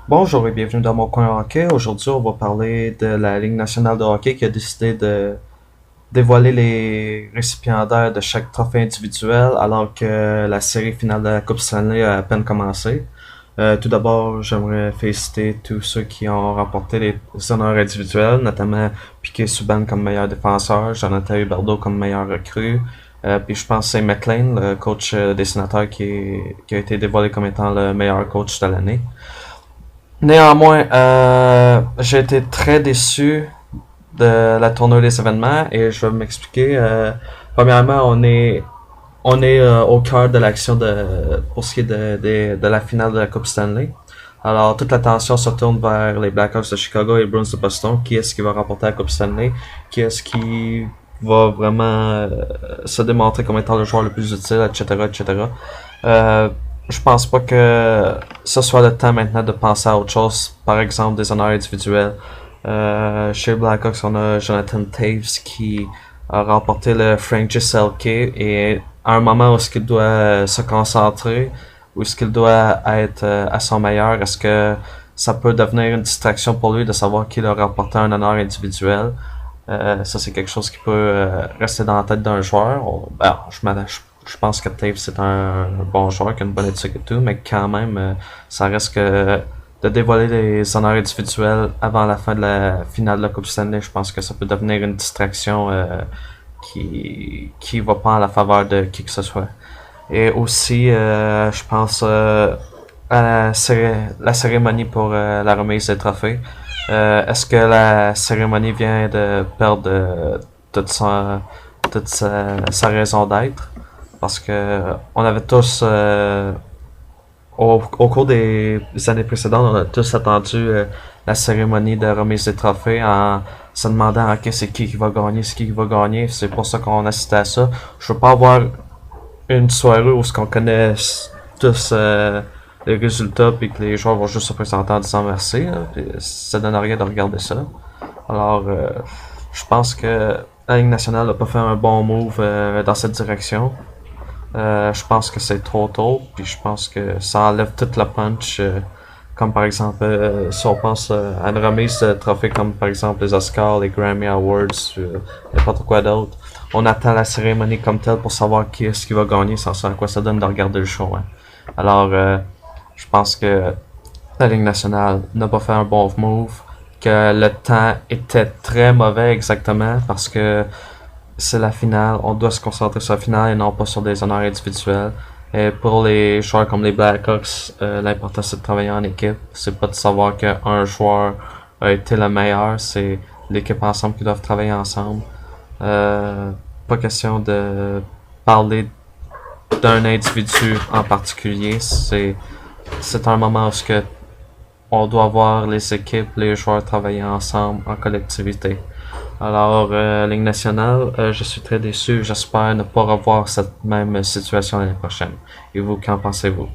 Bonjour et bienvenue dans mon coin hockey. Aujourd'hui, on va parler de la Ligue nationale de hockey qui a décidé de dévoiler les récipiendaires de chaque trophée individuel alors que la série finale de la Coupe Stanley a à peine commencé. Tout d'abord, j'aimerais féliciter tous ceux qui ont remporté les honneurs individuels, notamment Piquet Subban comme meilleur défenseur, Jonathan Huberdeau comme meilleur recrue, puis je pense que c'est McLean, le coach des sénateurs, qui a été dévoilé comme étant le meilleur coach de l'année. Néanmoins, j'ai été très déçu de la tournure des événements et je vais m'expliquer. Premièrement, on est au cœur de l'action pour ce qui est de la finale de la Coupe Stanley. Alors, toute l'attention se tourne vers les Blackhawks de Chicago et les Bruins de Boston. Qui est-ce qui va remporter la Coupe Stanley? Qui est-ce qui va vraiment se démontrer comme étant le joueur le plus utile, etc., etc. Euh, je pense pas que ce soit le temps maintenant de penser à autre chose, par exemple des honneurs individuels. Chez Blackhawks, on a Jonathan Taves qui a remporté le Frank Selke et à un moment où est-ce qu'il doit se concentrer, où est-ce qu'il doit être à son meilleur, est-ce que ça peut devenir une distraction pour lui de savoir qu'il a remporté un honneur individuel? Ça, c'est quelque chose qui peut rester dans la tête d'un joueur. Je pense que Taves c'est un bon joueur, qui a une bonne éthique et tout, mais quand même, ça reste que de dévoiler les honneurs individuels avant la fin de la finale de la Coupe Stanley, je pense que ça peut devenir une distraction qui va pas en la faveur de qui que ce soit. Et aussi, je pense à la cérémonie pour la remise des trophées. Est-ce que la cérémonie vient de perdre toute sa raison d'être? Parce que on avait tous, au cours des années précédentes, on a tous attendu la cérémonie de remise des trophées en se demandant ok, c'est qui va gagner, c'est qui va gagner. C'est pour ça qu'on assistait à ça. Je veux pas avoir une soirée où ce qu'on connaît tous les résultats puis que les joueurs vont juste se présenter en disant merci. Là, puis ça donne rien de regarder ça. Alors, je pense que la Ligue nationale n'a pas fait un bon move dans cette direction. Je pense que c'est trop tôt, puis je pense que ça enlève toute la punch. Comme par exemple, si on pense à une remise de trophées comme par exemple les Oscars, les Grammy Awards, n'importe quoi d'autre, on attend la cérémonie comme telle pour savoir qui est-ce qui va gagner, sans savoir à quoi ça donne de regarder le show. Hein. Alors, je pense que la Ligue nationale n'a pas fait un bon move, que le temps était très mauvais exactement parce que c'est la finale, on doit se concentrer sur la finale et non pas sur des honneurs individuels. Et pour les joueurs comme les Blackhawks, l'important c'est de travailler en équipe. C'est pas de savoir qu'un joueur a été le meilleur, c'est l'équipe ensemble qui doivent travailler ensemble. Pas question de parler d'un individu en particulier. C'est un moment où on doit voir les équipes, les joueurs travailler ensemble en collectivité. Alors, Ligue nationale, je suis très déçu. J'espère ne pas revoir cette même situation l'année prochaine. Et vous, qu'en pensez-vous?